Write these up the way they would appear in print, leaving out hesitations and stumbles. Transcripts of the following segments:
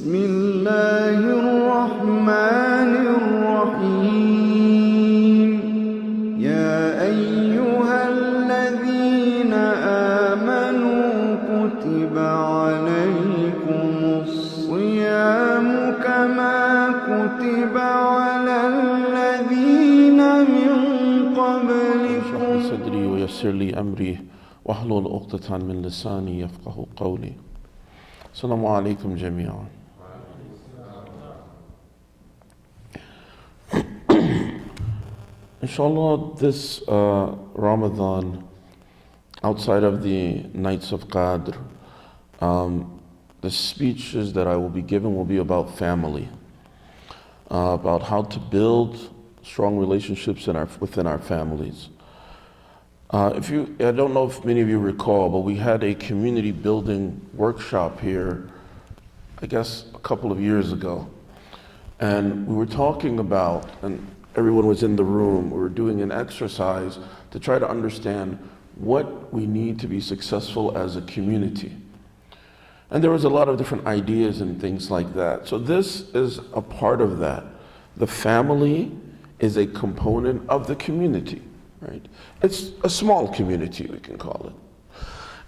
بسم الله الرحمن الرحيم يا أيها الذين آمنوا كتب عليكم الصيام كما كتب على الذين من قبلكم صدري ويسر لي أمري واحلل عقدة من لساني يفقه قولي. السلام عليكم جميعا. Inshallah, this Ramadan, outside of the nights of Qadr, the speeches that I will be giving will be about family, about how to build strong relationships within our families. I don't know if many of you recall, but we had a community building workshop here, I guess a couple of years ago. And we were talking about, and everyone was in the room, we were doing an exercise to try to understand what we need to be successful as a community. And there was a lot of different ideas and things like that. So this is a part of that. The family is a component of the community. Right? It's a small community, we can call it.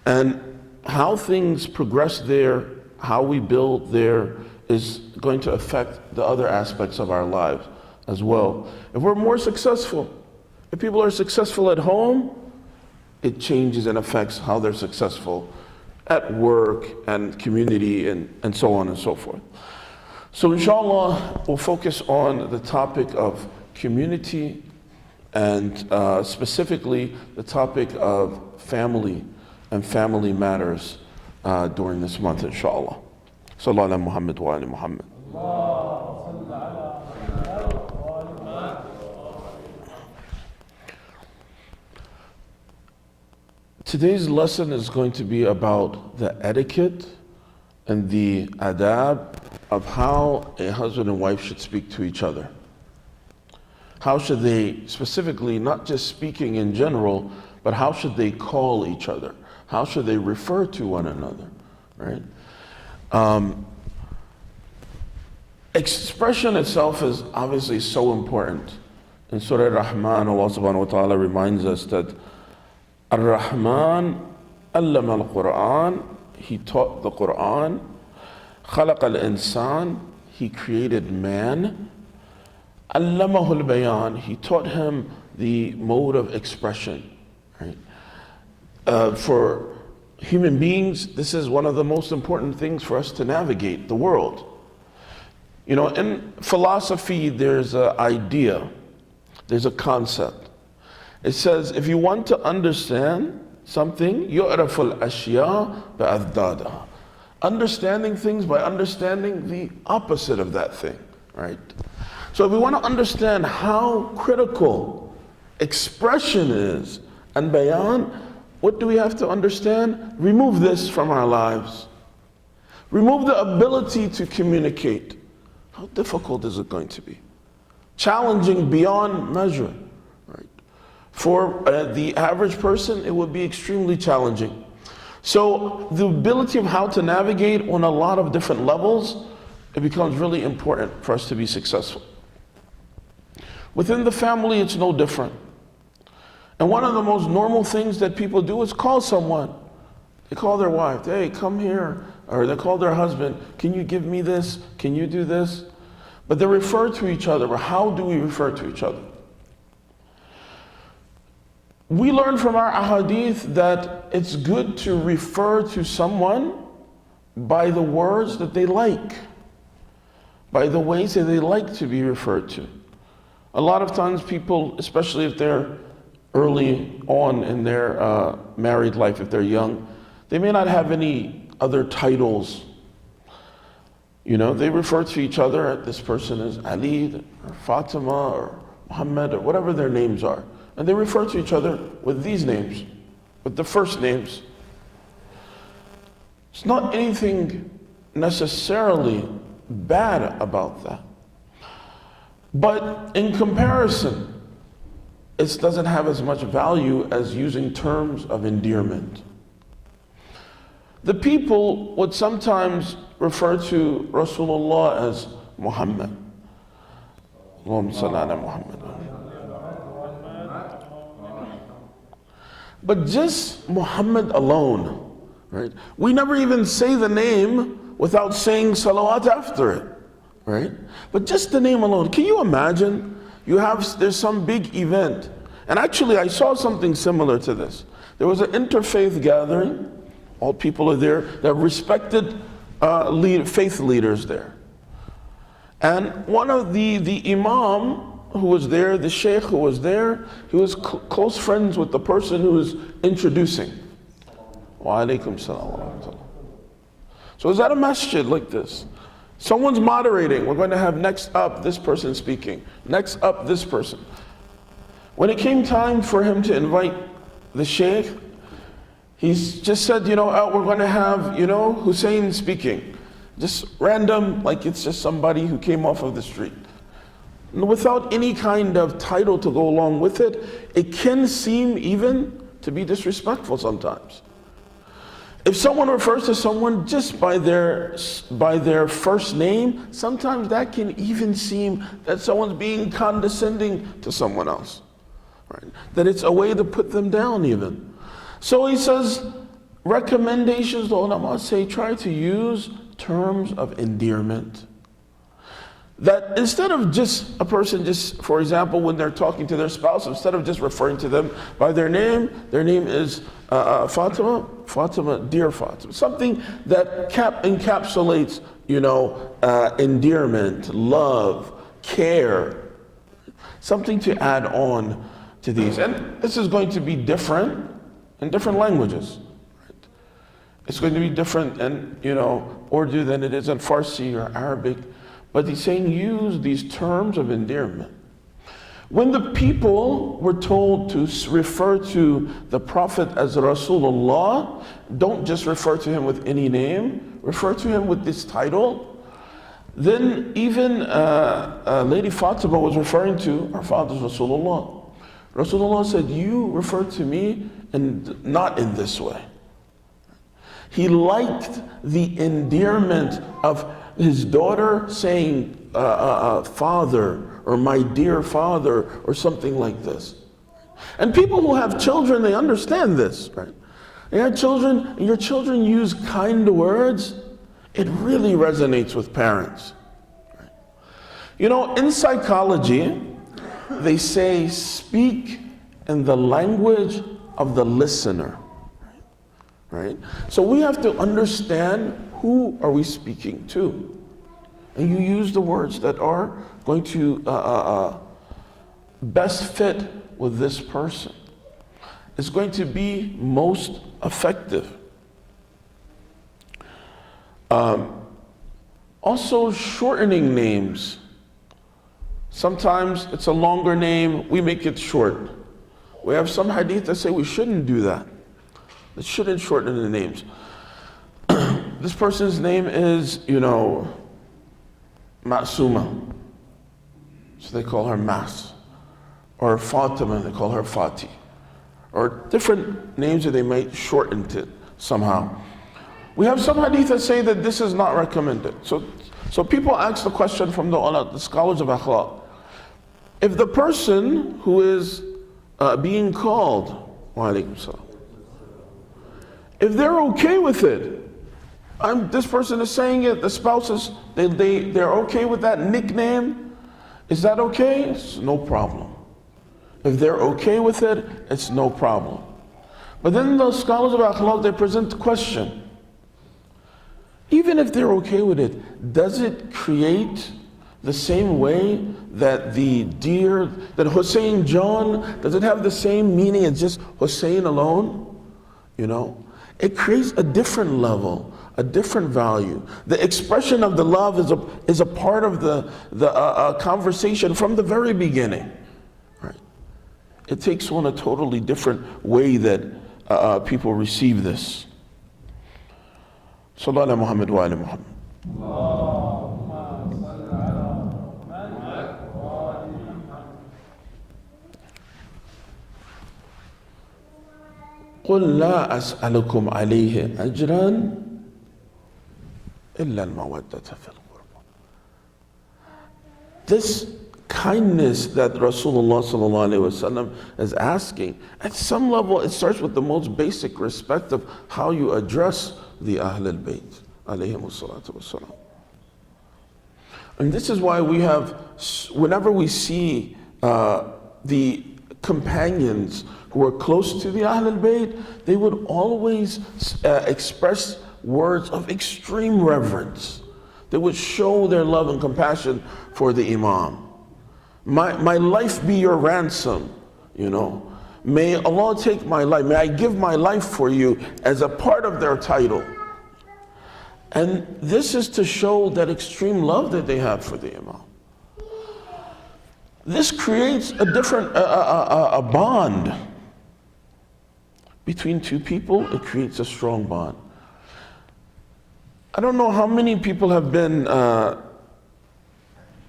And how things progress there, how we build there, is going to affect the other aspects of our lives as well. If we're more successful, if people are successful at home, it changes and affects how they're successful at work and community and so on and so forth. So inshallah, we'll focus on the topic of community and specifically the topic of family and family matters during this month, inshallah. Sallallahu ala Muhammad wa ala Muhammad. Today's lesson is going to be about the etiquette and the adab of how a husband and wife should speak to each other. How should they, specifically, not just speaking in general, but how should they call each other? How should they refer to one another, right? Expression itself is obviously so important. In Surah Rahman, Allah subhanahu wa ta'ala reminds us that Ar-Rahman allama al-Quran, He taught the Quran. Khalaq al-Insan, He created man. Allamahul bayan, He taught him the mode of expression. Right? For human beings, this is one of the most important things for us to navigate the world. You know, in philosophy, there's an idea, there's a concept. It says, if you want to understand something, yu'raful ashya ba'adadaha. Understanding things by understanding the opposite of that thing, right? So if we want to understand how critical expression is and bayan, what do we have to understand? Remove this from our lives. Remove the ability to communicate. How difficult is it going to be? Challenging beyond measure. Right? For the average person, it would be extremely challenging. So the ability of how to navigate on a lot of different levels, it becomes really important for us to be successful. Within the family, it's no different. And one of the most normal things that people do is call someone. They call their wife, hey, come here. Or they call their husband, can you give me this? Can you do this? But they refer to each other. But how do we refer to each other? We learn from our ahadith that it's good to refer to someone by the words that they like, by the ways that they like to be referred to. A lot of times people, especially if they're early on in their married life, if they're young, they may not have any other titles. You know, they refer to each other, this person is Ali or Fatima or Muhammad or whatever their names are. And they refer to each other with these names, with the first names. It's not anything necessarily bad about that. But in comparison, it doesn't have as much value as using terms of endearment. The people would sometimes refer to Rasulullah as Muhammad. Allahumma salli ala Muhammad. But just Muhammad alone, right? We never even say the name without saying salawat after it, right? But just the name alone. Can you imagine? There's some big event. And actually I saw something similar to this. There was an interfaith gathering. All people are there. They're respected faith leaders there. And one of the imam who was there, the sheikh who was there, he was close friends with the person who was introducing. Wa alaikum salam wa rahmatullah. So is that a masjid like this? Someone's moderating. We're going to have next up this person speaking. Next up this person. When it came time for him to invite the sheikh, he's just said, we're going to have, Husayn speaking. Just random, like it's just somebody who came off of the street. Without any kind of title to go along with it, it can seem even to be disrespectful sometimes. If someone refers to someone just by their first name, sometimes that can even seem that someone's being condescending to someone else. Right? That it's a way to put them down even. So he says, recommendations, the ulama say, try to use terms of endearment. That instead of just a person, for example, when they're talking to their spouse, instead of just referring to them by their name is Fatima, dear Fatima. Something that encapsulates, endearment, love, care. Something to add on to these. And this is going to be different in different languages. Right? It's going to be different in, Urdu than it is in Farsi or Arabic. But he's saying use these terms of endearment. When the people were told to refer to the Prophet as Rasulullah, don't just refer to him with any name, refer to him with this title. Then even Lady Fatima was referring to her father's Rasulullah. Rasulullah said, you refer to me and not in this way. He liked the endearment of his daughter saying, father, or my dear father, or something like this. And people who have children, they understand this, right? You have children, and your children use kind words, it really resonates with parents. Right? In psychology, they say speak in the language of the listener. Right? So we have to understand who are we speaking to. And you use the words that are going to best fit with this person. It's going to be most effective. Also, shortening names. Sometimes it's a longer name, we make it short. We have some hadith that say we shouldn't do that. It shouldn't shorten the names. This person's name is, Ma'suma. So they call her Mas. Or Fatima, they call her Fati. Or different names that they might shorten it somehow. We have some hadith that say that this is not recommended. So people ask the question from the scholars of akhlaq. If the person who is being called, wa alaikum salam, if they're okay with it, this person is saying it, the spouses, they're okay with that nickname, is that okay? It's no problem. If they're okay with it, it's no problem. But then the scholars of akhlaq, they present the question. Even if they're okay with it, does it create the same way that that Hussein John, does it have the same meaning as just Hussein alone? It creates a different level, a different value. The expression of the love is a part of the conversation from the very beginning. Right? It takes on a totally different way that people receive this. Sallallahu ala Muhammad wa ala Muhammad. قل لا أسألكم عليه أجرا إلا المودة في القربى. This kindness that Rasulullah sallallahu alaihi wasallam is asking, at some level it starts with the most basic respect of how you address the Ahl al-Bayt alayhimu salatu wasalam. And this is why we have, whenever we see the companions who were close to the Ahl al-Bayt, they would always express words of extreme reverence. They would show their love and compassion for the Imam. My life be your ransom, you know. May Allah take my life, may I give my life for you, as a part of their title. And this is to show that extreme love that they have for the Imam. This creates a different, a bond between two people. It creates a strong bond. I don't know how many people have been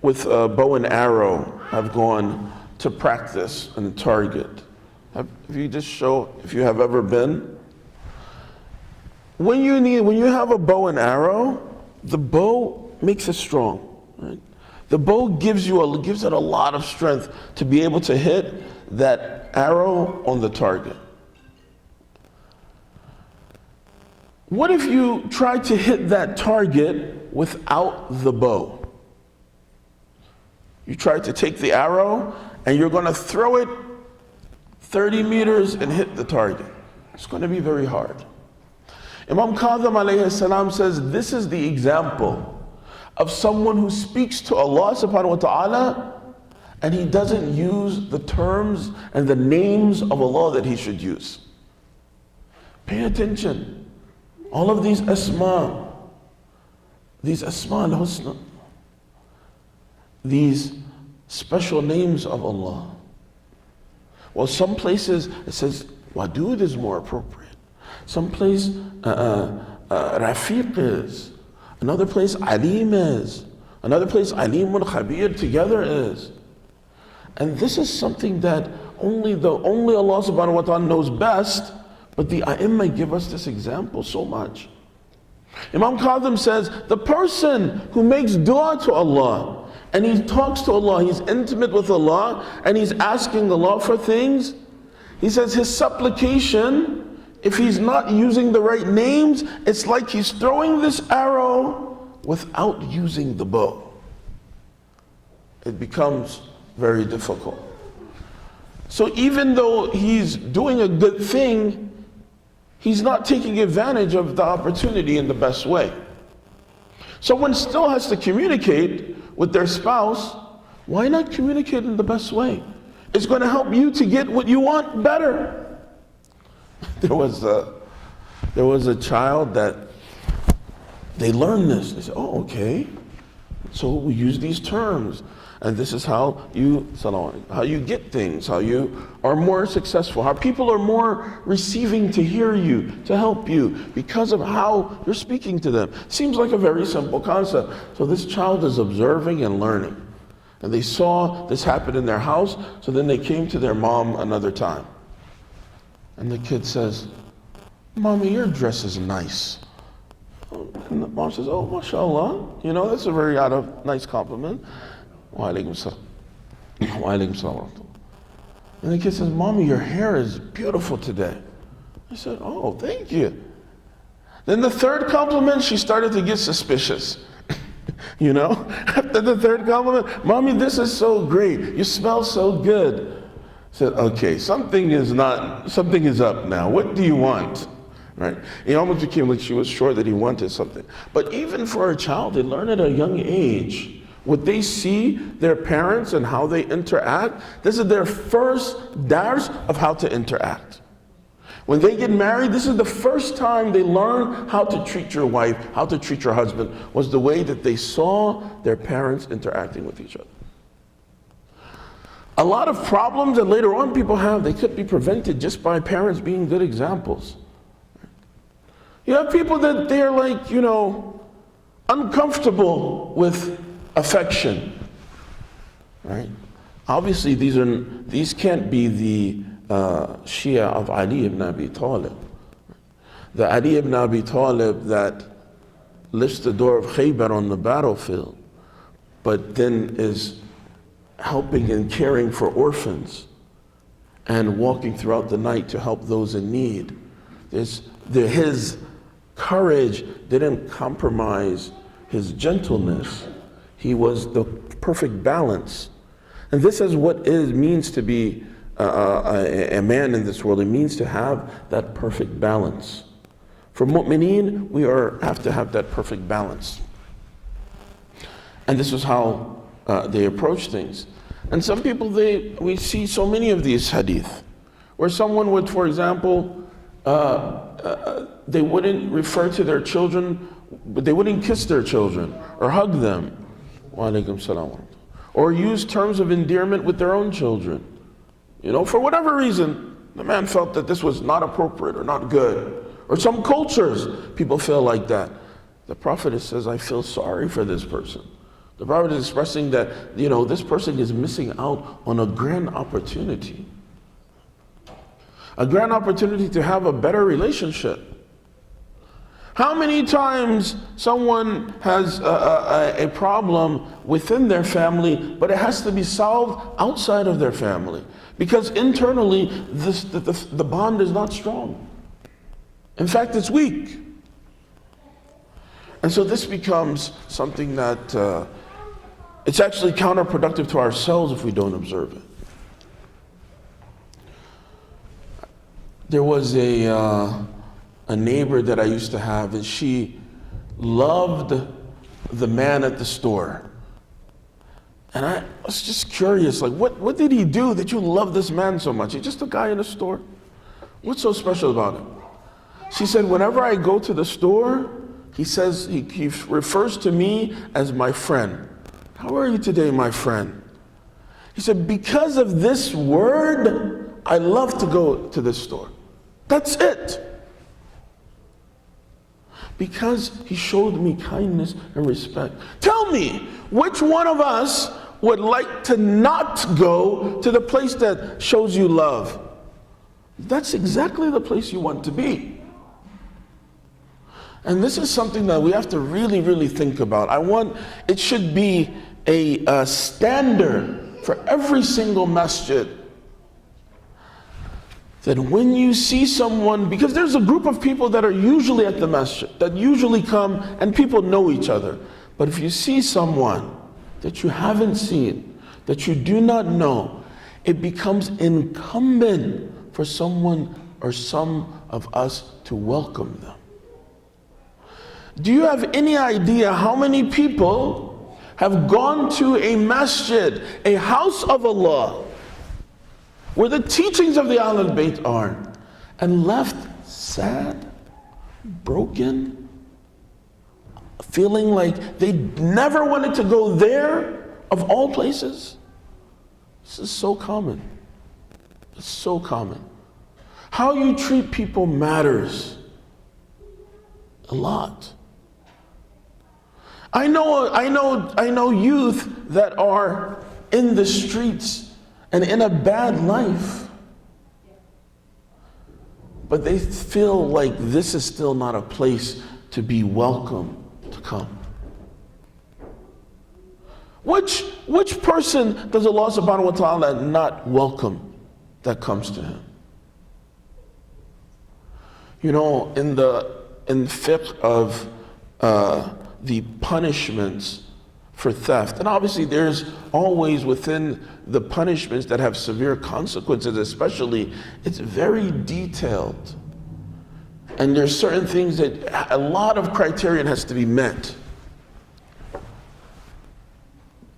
with a bow and arrow, have gone to practice and target. If you have ever been. When you have a bow and arrow, the bow makes it strong, right? The bow gives it a lot of strength to be able to hit that arrow on the target. What if you try to hit that target without the bow? You try to take the arrow and you're going to throw it 30 meters and hit the target. It's going to be very hard. Imam Kadhim alayhi salam says this is the example of someone who speaks to Allah subhanahu wa ta'ala and he doesn't use the terms and the names of Allah that he should use. Pay attention. All of these asma al-husna, these special names of Allah. Well, some places it says Wadud is more appropriate. Some place Rafiq is. Another place Alim is. Another place Alimul Khabir together is. And this is something that only Allah subhanahu wa ta'ala knows best, but the A'imma give us this example so much. Imam Kadhim says, the person who makes dua to Allah, and he talks to Allah, he's intimate with Allah, and he's asking Allah for things, he says his supplication, if he's not using the right names, it's like he's throwing this arrow without using the bow. It becomes very difficult. So even though he's doing a good thing, he's not taking advantage of the opportunity in the best way. Someone still has to communicate with their spouse. Why not communicate in the best way? It's going to help you to get what you want better. There was a child that they learned this. They said, oh, okay. So we use these terms. And this is how you get things, how you are more successful, how people are more receiving to hear you, to help you, because of how you're speaking to them. Seems like a very simple concept. So this child is observing and learning. And they saw this happen in their house, so then they came to their mom another time. And the kid says, Mommy, your dress is nice. And the mom says, oh, mashallah. You know, that's a very nice compliment. Wa alaikum salam. Wa alaikum salam. And the kid says, Mommy, your hair is beautiful today. I said, oh, thank you. Then the third compliment, she started to get suspicious. You know, after the third compliment, Mommy, this is so great. You smell so good. I said, okay, something is up now. What do you want? Right? It almost became like she was sure that he wanted something. But even for a child, they learn at a young age. What they see their parents and how they interact, this is their first dars of how to interact. When they get married, this is the first time they learn how to treat your wife, how to treat your husband, was the way that they saw their parents interacting with each other. A lot of problems that later on people have, they could be prevented just by parents being good examples. You have people that they're like, you know, uncomfortable with affection, right? Obviously these can't be the Shia of Ali ibn Abi Talib. The Ali ibn Abi Talib that lifts the door of Khaybar on the battlefield, but then is helping and caring for orphans and walking throughout the night to help those in need. His courage didn't compromise his gentleness. He was the perfect balance. And this is what it means to be a man in this world. It means to have that perfect balance. For mu'mineen, we have to have that perfect balance. And this is how they approach things. And some people, we see so many of these hadith, where someone would, for example, they wouldn't refer to their children, but they wouldn't kiss their children or hug them. Wa alaikum salam. Or use terms of endearment with their own children. You know, for whatever reason, the man felt that this was not appropriate or not good. Or some cultures, people feel like that. The Prophet says, I feel sorry for this person. The Prophet is expressing that, you know, this person is missing out on a grand opportunity. A grand opportunity to have a better relationship. How many times someone has a problem within their family, but it has to be solved outside of their family? Because internally, the bond is not strong. In fact, it's weak. And so this becomes something that it's actually counterproductive to ourselves if we don't observe it. There was a neighbor that I used to have, and she loved the man at the store. And I was just curious, like, what did he do that you love this man so much? He's just a guy in the store. What's so special about him? She said, whenever I go to the store, he says, he refers to me as my friend. How are you today, my friend? He said, because of this word, I love to go to this store. That's it. Because he showed me kindness and respect. Tell me, which one of us would like to not go to the place that shows you love? That's exactly the place you want to be. And this is something that we have to really, really think about. It should be a standard for every single masjid, that when you see someone, because there's a group of people that are usually at the masjid, that usually come and people know each other. But if you see someone that you haven't seen, that you do not know, it becomes incumbent for someone or some of us to welcome them. Do you have any idea how many people have gone to a masjid, a house of Allah, where the teachings of the Ahlul Bayt are, and left sad, broken, feeling like they never wanted to go there, of all places? This is so common. It's so common. How you treat people matters a lot. I know youth that are in the streets and in a bad life, but they feel like this is still not a place to be welcome to come. Which person does Allah subhanahu wa ta'ala not welcome that comes to him? You know, in fiqh of the punishments for theft, and obviously there's always within the punishments that have severe consequences, especially, it's very detailed. And there's certain things that a lot of criterion has to be met.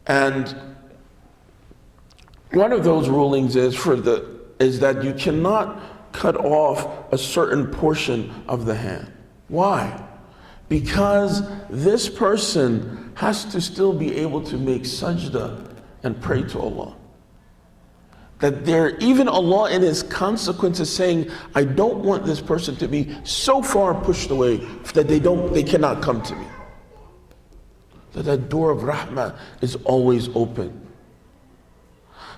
And one of those rulings is that you cannot cut off a certain portion of the hand. Why? Because this person has to still be able to make sajda and pray to Allah. That even Allah in His consequences saying, I don't want this person to be so far pushed away that they cannot come to me. That door of rahmah is always open.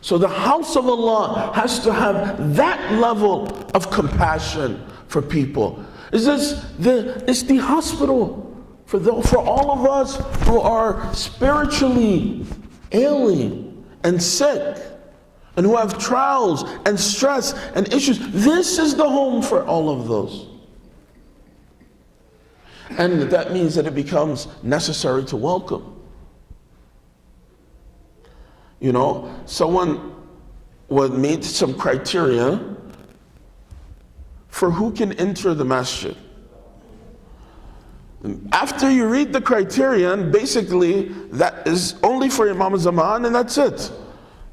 So the house of Allah has to have that level of compassion for people. It's the hospital for all of us who are spiritually ailing and sick, and who have trials and stress and issues. This is the home for all of those. And that means that it becomes necessary to welcome. You know, someone would meet some criteria for who can enter the masjid. After you read the criterion, basically that is only for Imam Zaman, and that's it.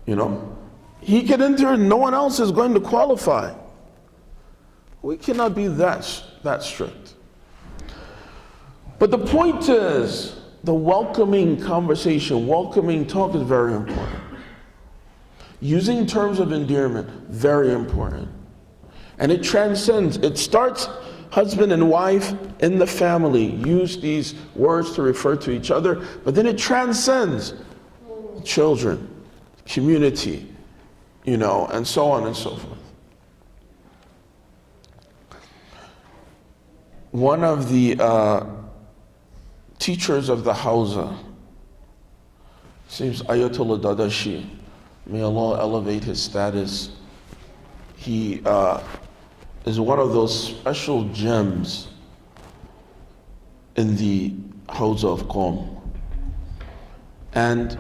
You know, he can enter and no one else is going to qualify. We cannot be that strict. But the point is, the welcoming conversation, welcoming talk is very important. Using terms of endearment, very important. And it transcends, it starts husband and wife in the family, use these words to refer to each other, but then it transcends children, community, you know, and so on and so forth. One of the teachers of the Hausa, seems Ayatollah Dadashi, may Allah elevate his status. He is one of those special gems in the Hausa of Qom. And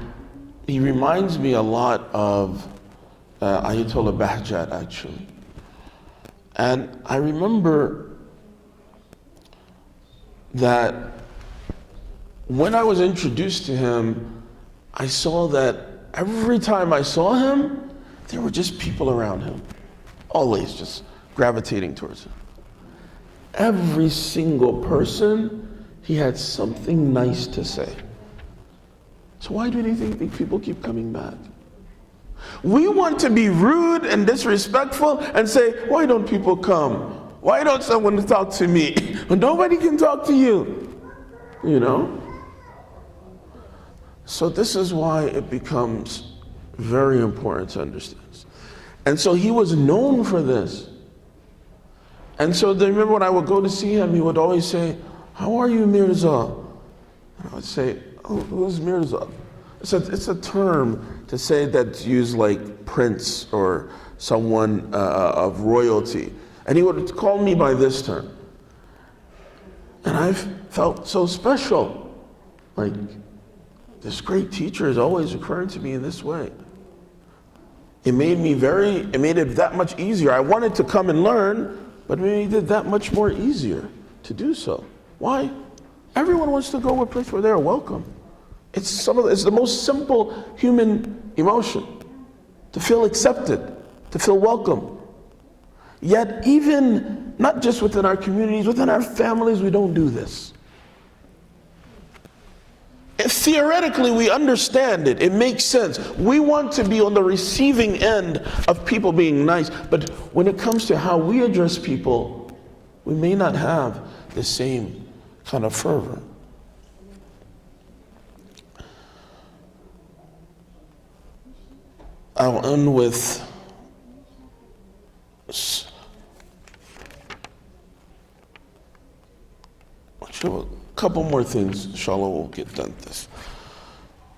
he reminds me a lot of Ayatollah Bahjat, actually. And I remember that when I was introduced to him, I saw that every time I saw him, there were just people around him, always just gravitating towards him. Every single person, he had something nice to say. So why do you think people keep coming back? We want to be rude and disrespectful and say, why don't people come? Why don't someone talk to me? Nobody can talk to you, you know? So this is why it becomes very important to understand. And so he was known for this. And so I remember when I would go to see him, he would always say, how are you, Mirza? And I would say, oh, who's Mirza? It's a term to say that's used like prince or someone of royalty. And he would call me by this term. And I felt so special. Like, this great teacher is always referring to me in this way. It made it that much easier. I wanted to come and learn, but it made it that much more easier to do so. Why? Everyone wants to go a place where they're welcome. It's the most simple human emotion, to feel accepted, to feel welcome. Yet even, not just within our communities, within our families, we don't do this. If theoretically we understand it, it makes sense. We want to be on the receiving end of people being nice, but when it comes to how we address people, we may not have the same kind of fervor. I'll end with a couple more things, inshallah, we'll get done with this.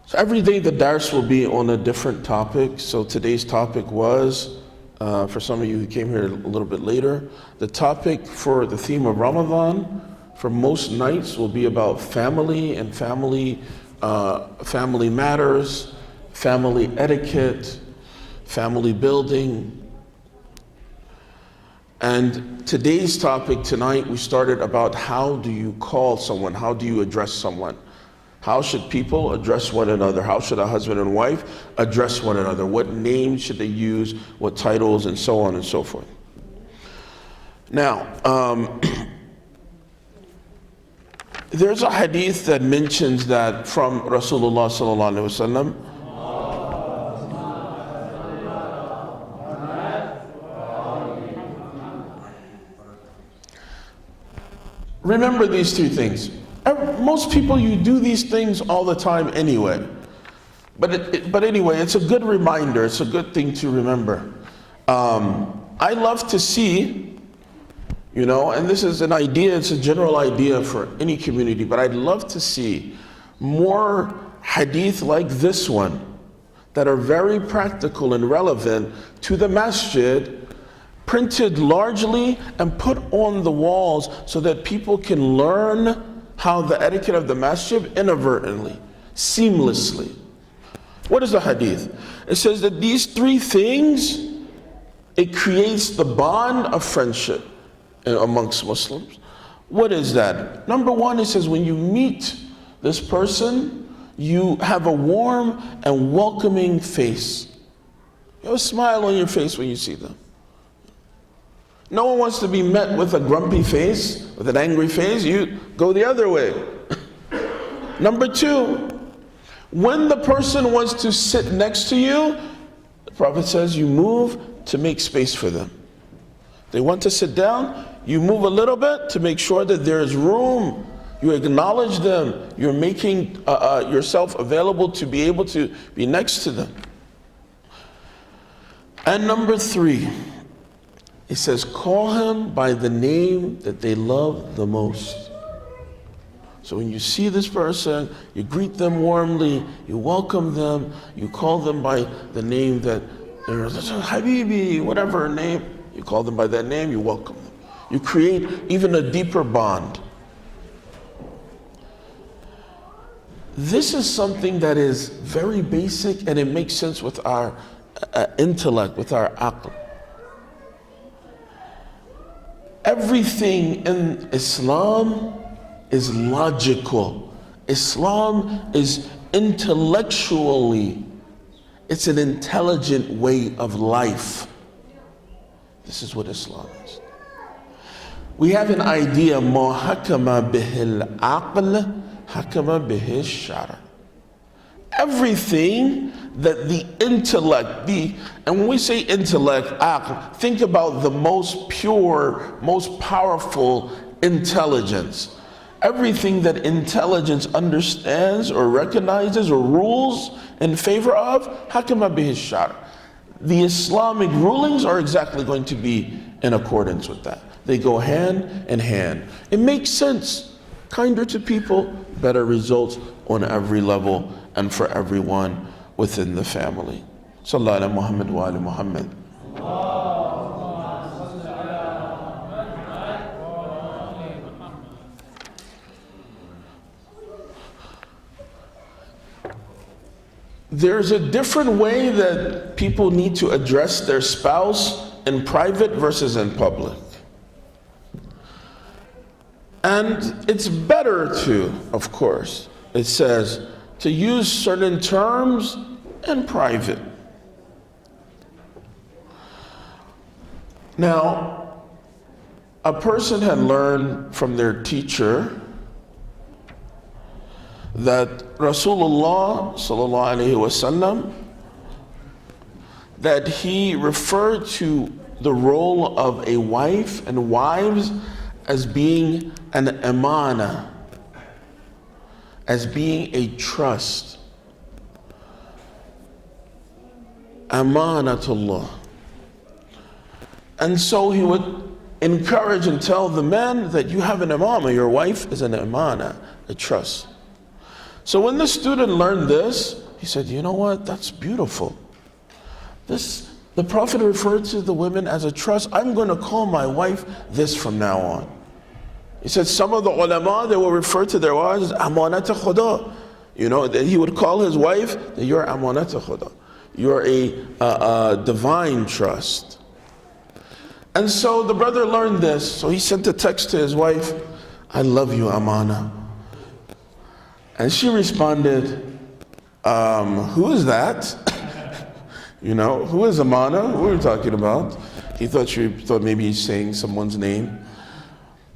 So every day the dars will be on a different topic. So today's topic was, for some of you who came here a little bit later, the topic for the theme of Ramadan for most nights will be about family and family matters, family etiquette, family building. And today's topic tonight, we started about how do you call someone? How do you address someone? How should people address one another? How should a husband and wife address one another? What names should they use? What titles, and so on and so forth. Now, there's a hadith that mentions that from Rasulullah sallallahu alaihi wasallam. Remember these two things. Most people, you do these things all the time anyway. But anyway, it's a good reminder. It's a good thing to remember. I love to see You know, and this is an idea, it's a general idea for any community, but I'd love to see more hadith like this one that are very practical and relevant to the masjid, printed largely and put on the walls so that people can learn how the etiquette of the masjid inadvertently, seamlessly. What is the hadith? It says that these three things, it creates the bond of friendship amongst Muslims. What is that? Number one, it says when you meet this person, you have a warm and welcoming face. You have a smile on your face when you see them. No one wants to be met with a grumpy face, with an angry face. You go the other way. Number two, when the person wants to sit next to you, the Prophet says you move to make space for them. They want to sit down, you move a little bit to make sure that there is room. You acknowledge them. You're making yourself available to be able to be next to them. And number three, it says call him by the name that they love the most. So when you see this person, you greet them warmly, you welcome them, you call them by the name that they're Habibi, whatever name. You call them by that name, you welcome them. You create even a deeper bond. This is something that is very basic and it makes sense with our intellect, with our aql. Everything in Islam is logical. Islam is intellectually, it's an intelligent way of life. This is what Islam is. We have an idea, ma hakama bihil aql, hakama bihil shara. Everything that the intellect, and when we say intellect, aql, think about the most pure, most powerful intelligence. Everything that intelligence understands or recognizes or rules in favor of, hakama bihil shara. The Islamic rulings are exactly going to be in accordance with that. They go hand in hand. It makes sense. Kinder to people, better results on every level and for everyone within the family. Sallallahu ala Muhammad wa ala Muhammad. There's a different way that people need to address their spouse in private versus in public. And it's better to, of course, it says, to use certain terms in private. Now, a person had learned from their teacher that Rasulullah sallallahu alaihi wasallam, that he referred to the role of a wife and wives as being an amana, as being a trust. Amanatullah. And so he would encourage and tell the men that you have an amana, your wife is an amana, a trust. So when the student learned this, he said, you know what, that's beautiful. The Prophet referred to the women as a trust. I'm going to call my wife this from now on. He said some of the ulama, they will refer to their wives as amanat khuda. You know, that he would call his wife that you're amanat khuda. You're a divine trust. And so the brother learned this. So he sent a text to his wife, I love you, amana. And she responded, who is that? You know, who is amana? What are you talking about? He thought maybe he's saying someone's name.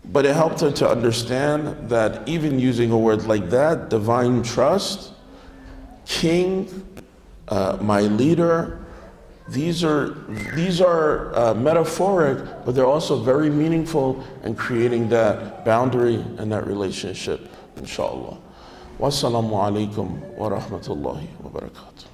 But it helped her to understand that even using a word like that, divine trust, king, my leader, these are metaphoric, but they're also very meaningful in creating that boundary and that relationship, inshallah. Wassalamu alaikum wa rahmatullahi wa barakatuh.